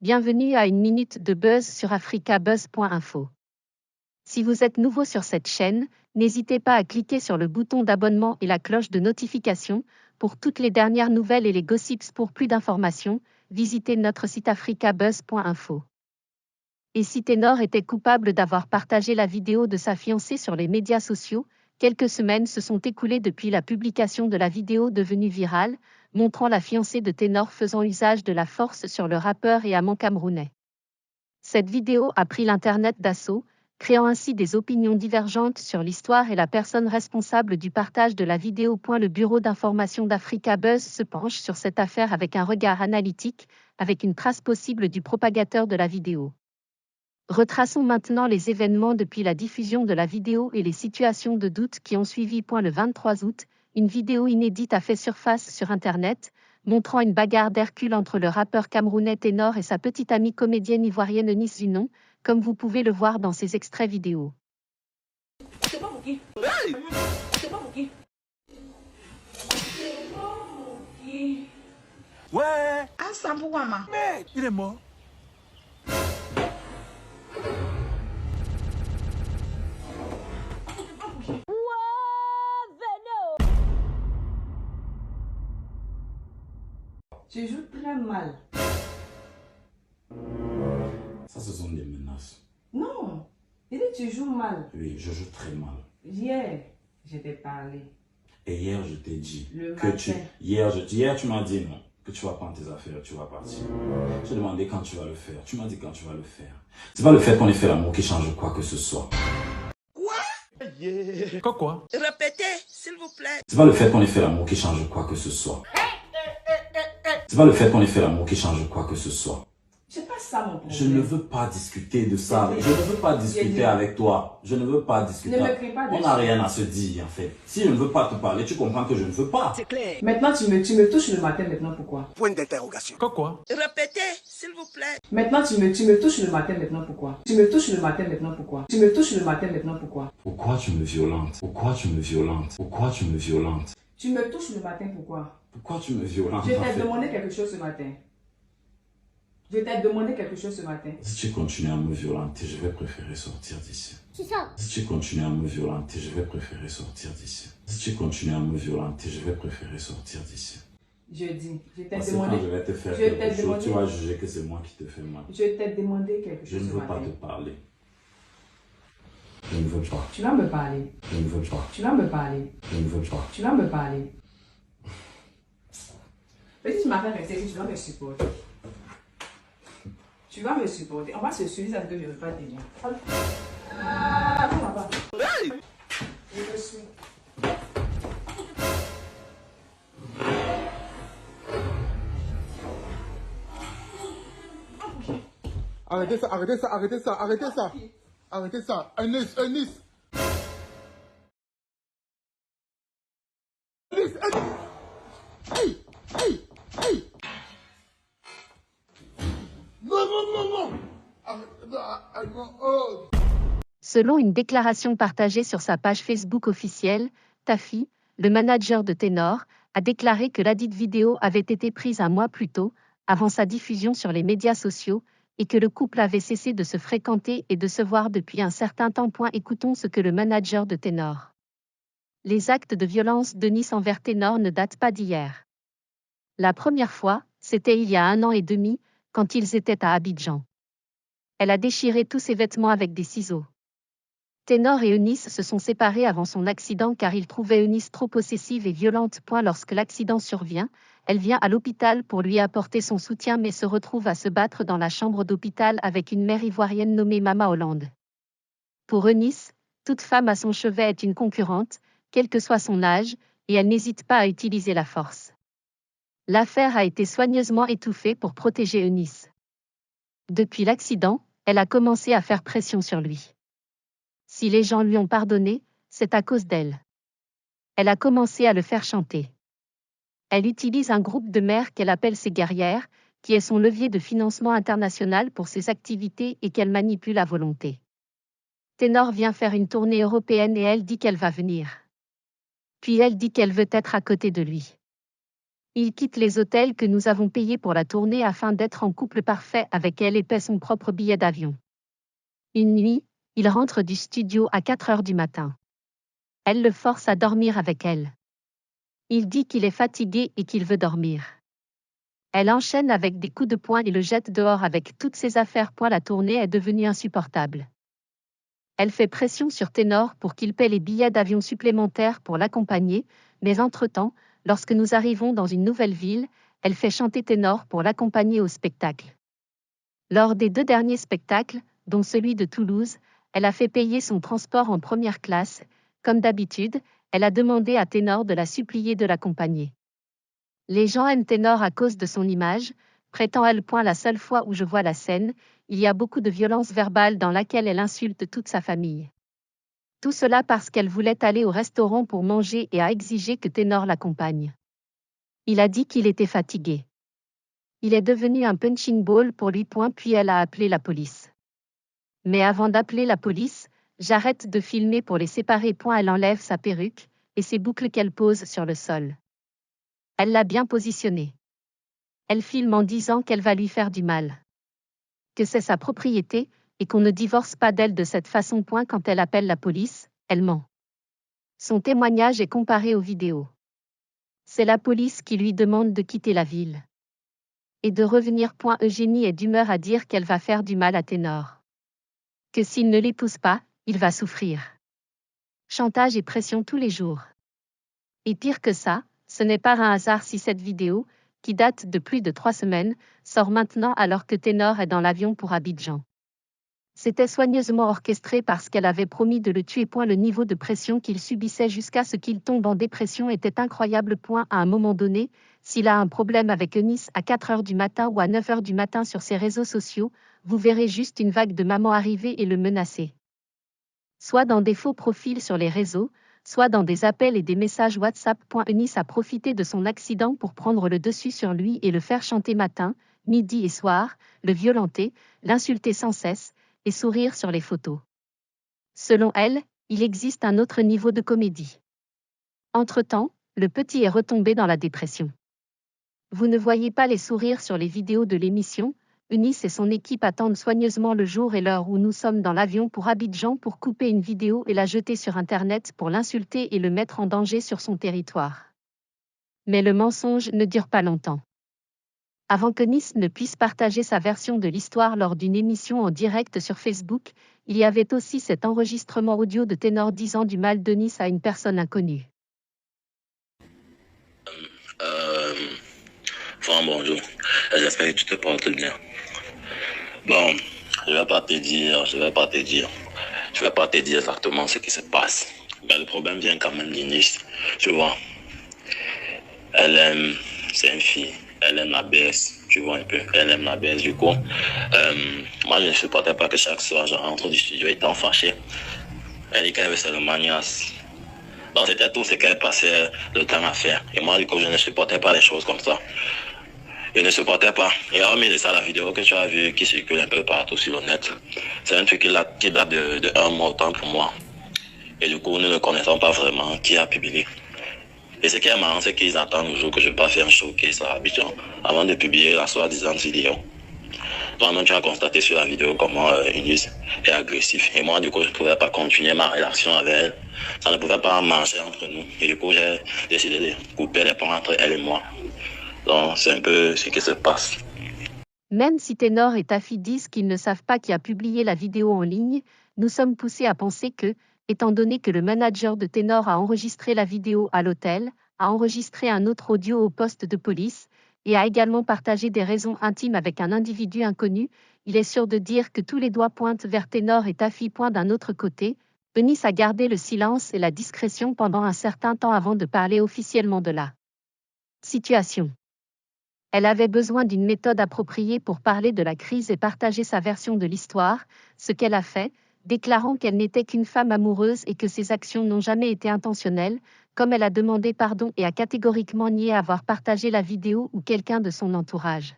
Bienvenue à une minute de buzz sur africabuzz.info. Si vous êtes nouveau sur cette chaîne, n'hésitez pas à cliquer sur le bouton d'abonnement et la cloche de notification pour toutes les dernières nouvelles et les gossips. Pour plus d'informations, visitez notre site africabuzz.info. Et si Ténor était coupable d'avoir partagé la vidéo de sa fiancée sur les médias sociaux, quelques semaines se sont écoulées depuis la publication de la vidéo devenue virale, montrant la fiancée de Ténor faisant usage de la force sur le rappeur et amant camerounais. Cette vidéo a pris l'Internet d'assaut, créant ainsi des opinions divergentes sur l'histoire et la personne responsable du partage de la vidéo. Le bureau d'information d'Africa Buzz se penche sur cette affaire avec un regard analytique, avec une trace possible du propagateur de la vidéo. Retraçons maintenant les événements depuis la diffusion de la vidéo et les situations de doute qui ont suivi. Le 23 août, une vidéo inédite a fait surface sur Internet, montrant une bagarre d'Hercule entre le rappeur camerounais Ténor et sa petite amie comédienne ivoirienne Eunice Zunon, comme vous pouvez le voir dans ces extraits vidéo. C'est pas pour qui? C'est pas pour qui? C'est pas pour qui? Ouais. Ah, ça pourquoi, ma? Mais il est mort. Tu joues très mal. Ça, ce sont des menaces. Non, il dit tu joues mal. Oui, je joue très mal. Hier, je t'ai parlé. Et hier, je t'ai dit Le que matin. Hier, tu m'as dit non, que tu vas prendre tes affaires, tu vas partir. Je demandé quand tu vas le faire. Tu m'as dit quand tu vas le faire. C'est pas le fait qu'on ait fait l'amour qui change quoi que ce soit. Quoi? Répétez, s'il vous plaît. C'est pas le fait qu'on ait fait l'amour qui change quoi que ce soit. C'est pas le fait qu'on ait fait l'amour qui change quoi que ce soit. C'est pas ça mon problème. Je ne veux pas discuter de ça. Je ne veux pas discuter avec toi. Je ne veux pas discuter. Ne me crie pas On dessus. n'a rien à se dire en fait. Si je ne veux pas te parler, tu comprends que je ne veux pas. C'est clair. Maintenant, tu me touches le matin, maintenant pourquoi? Point d'interrogation. Quoi? Répétez, s'il vous plaît. Maintenant, tu me touches le matin, maintenant pourquoi? Tu me touches le matin, maintenant pourquoi? Tu me touches le matin, maintenant pourquoi? Pourquoi tu me violentes? Pourquoi tu me violentes? Pourquoi tu me violentes? Tu me touches le matin, pourquoi? Pourquoi tu me violentes Je en t'ai fait? demandé quelque chose ce matin. Je t'ai demandé quelque chose ce matin. Si tu continues à me violenter, je vais préférer sortir d'ici. C'est ça. Si tu continues à me violenter, je vais préférer sortir d'ici. Si tu continues à me violenter, je vais préférer sortir d'ici. Je dis, je t'ai Parce que demandé. quand je vais te faire je t'ai quelque chose, demandé- tu vas juger que c'est moi qui te fais mal. Je t'ai demandé quelque Je chose ne ce veux pas matin. te parler. Je ne veux pas. Tu vas me parler. Je ne veux pas. Tu vas me parler. Je ne veux pas. Tu vas me parler. Mais si tu m'as fait rester, tu vas me supporter. Tu vas me supporter. On va se suivre ça que je ne veux pas tenir. Attends là-bas. Je te suis. Arrêtez ça, arrêtez ça, arrêtez ça, arrêtez ça. Arrêtez ça. Eunice. Eunice, Hey. Non. Oh. Selon une déclaration partagée sur sa page Facebook officielle, Tafi, le manager de Ténor, a déclaré que ladite vidéo avait été prise un mois plus tôt, avant sa diffusion sur les médias sociaux, et que le couple avait cessé de se fréquenter et de se voir depuis un certain temps. Écoutons ce que le manager de Ténor. Les actes de violence d'Eunice envers Ténor ne datent pas d'hier. La première fois, c'était il y a 1 an et demi, quand ils étaient à Abidjan. Elle a déchiré tous ses vêtements avec des ciseaux. Ténor et Eunice se sont séparés avant son accident car il trouvait Eunice trop possessive et violente. Lorsque l'accident survient, elle vient à l'hôpital pour lui apporter son soutien mais se retrouve à se battre dans la chambre d'hôpital avec une mère ivoirienne nommée Mama Hollande. Pour Eunice, toute femme à son chevet est une concurrente, quel que soit son âge, et elle n'hésite pas à utiliser la force. L'affaire a été soigneusement étouffée pour protéger Eunice. Depuis l'accident, elle a commencé à faire pression sur lui. Si les gens lui ont pardonné, c'est à cause d'elle. Elle a commencé à le faire chanter. Elle utilise un groupe de mères qu'elle appelle ses guerrières, qui est son levier de financement international pour ses activités et qu'elle manipule à volonté. Ténor vient faire une tournée européenne et elle dit qu'elle va venir. Puis elle dit qu'elle veut être à côté de lui. Il quitte les hôtels que nous avons payés pour la tournée afin d'être en couple parfait avec elle et paie son propre billet d'avion. Une nuit, il rentre du studio à 4 heures du matin. Elle le force à dormir avec elle. Il dit qu'il est fatigué et qu'il veut dormir. Elle enchaîne avec des coups de poing et le jette dehors avec toutes ses affaires. La tournée est devenue insupportable. Elle fait pression sur Ténor pour qu'il paie les billets d'avion supplémentaires pour l'accompagner, mais entre-temps, lorsque nous arrivons dans une nouvelle ville, elle fait chanter Ténor pour l'accompagner au spectacle. Lors des 2 derniers spectacles, dont celui de Toulouse, elle a fait payer son transport en première classe. Comme d'habitude, elle a demandé à Ténor de la supplier de l'accompagner. Les gens aiment Ténor à cause de son image, prétend-elle. La seule fois où je vois la scène, il y a beaucoup de violence verbale dans laquelle elle insulte toute sa famille. Tout cela parce qu'elle voulait aller au restaurant pour manger et a exigé que Ténor l'accompagne. Il a dit qu'il était fatigué. Il est devenu un punching ball pour lui. Puis elle a appelé la police. Mais avant d'appeler la police, j'arrête de filmer pour les séparer. Elle enlève sa perruque et ses boucles qu'elle pose sur le sol. Elle l'a bien positionnée. Elle filme en disant qu'elle va lui faire du mal. Que c'est sa propriété et qu'on ne divorce pas d'elle de cette façon. Quand elle appelle la police, elle ment. Son témoignage est comparé aux vidéos. C'est la police qui lui demande de quitter la ville. Et de revenir. Eugénie est d'humeur à dire qu'elle va faire du mal à Ténor. Que s'il ne l'épouse pas, il va souffrir. Chantage et pression tous les jours. Et pire que ça, ce n'est pas un hasard si cette vidéo, qui date de plus de 3 semaines, sort maintenant alors que Ténor est dans l'avion pour Abidjan. C'était soigneusement orchestré parce qu'elle avait promis de le tuer. Le niveau de pression qu'il subissait jusqu'à ce qu'il tombe en dépression était incroyable. À un moment donné, s'il a un problème avec Eunice à 4 heures du matin ou à 9 heures du matin sur ses réseaux sociaux, vous verrez juste une vague de mamans arriver et le menacer. Soit dans des faux profils sur les réseaux, soit dans des appels et des messages WhatsApp. Eunice a profité de son accident pour prendre le dessus sur lui et le faire chanter matin, midi et soir, le violenter, l'insulter sans cesse, et sourire sur les photos. Selon elle, il existe un autre niveau de comédie. Entre-temps, le petit est retombé dans la dépression. Vous ne voyez pas les sourires sur les vidéos de l'émission. Eunice et son équipe attendent soigneusement le jour et l'heure où nous sommes dans l'avion pour Abidjan pour couper une vidéo et la jeter sur Internet pour l'insulter et le mettre en danger sur son territoire. Mais le mensonge ne dure pas longtemps. Avant qu'Eunice ne puisse partager sa version de l'histoire lors d'une émission en direct sur Facebook, il y avait aussi cet enregistrement audio de Ténor disant du mal d'Eunice à une personne inconnue. Bonjour, j'espère que tu te portes bien. Bon, je vais pas te dire exactement ce qui se passe. Mais le problème vient quand même d'Eunice, tu vois. C'est une fille, elle aime la baisse, tu vois un peu, elle aime la baisse du coup. Moi je ne supportais pas que chaque soir je rentre du studio étant fâché. Elle dit qu'elle veut seulement niasse. Donc c'était tout ce qu'elle passait le temps à faire. Et moi du coup je ne supportais pas les choses comme ça. Je ne supportais pas. Et hormis de ça, la vidéo que tu as vue qui circule un peu partout sur le net, c'est un truc qui date de 1 mois autant pour moi. Et du coup, nous ne connaissons pas vraiment qui a publié. Et ce qui est marrant, c'est qu'ils attendent toujours que je passe faire un showcase à Abidjan avant de publier la soi-disant vidéo. Toi-même, tu as constaté sur la vidéo comment Eunice est agressif. Et moi, du coup, je ne pouvais pas continuer ma relation avec elle. Ça ne pouvait pas marcher entre nous. Et du coup, j'ai décidé de couper les ponts entre elle et moi. Donc, c'est un peu ce qui se passe. Même si Ténor et Tafi disent qu'ils ne savent pas qui a publié la vidéo en ligne, nous sommes poussés à penser que, étant donné que le manager de Ténor a enregistré la vidéo à l'hôtel, a enregistré un autre audio au poste de police, et a également partagé des raisons intimes avec un individu inconnu, il est sûr de dire que tous les doigts pointent vers Ténor et Tafi. D'un autre côté, Eunice a gardé le silence et la discrétion pendant un certain temps avant de parler officiellement de la situation. Elle avait besoin d'une méthode appropriée pour parler de la crise et partager sa version de l'histoire, ce qu'elle a fait, déclarant qu'elle n'était qu'une femme amoureuse et que ses actions n'ont jamais été intentionnelles, comme elle a demandé pardon et a catégoriquement nié avoir partagé la vidéo ou quelqu'un de son entourage.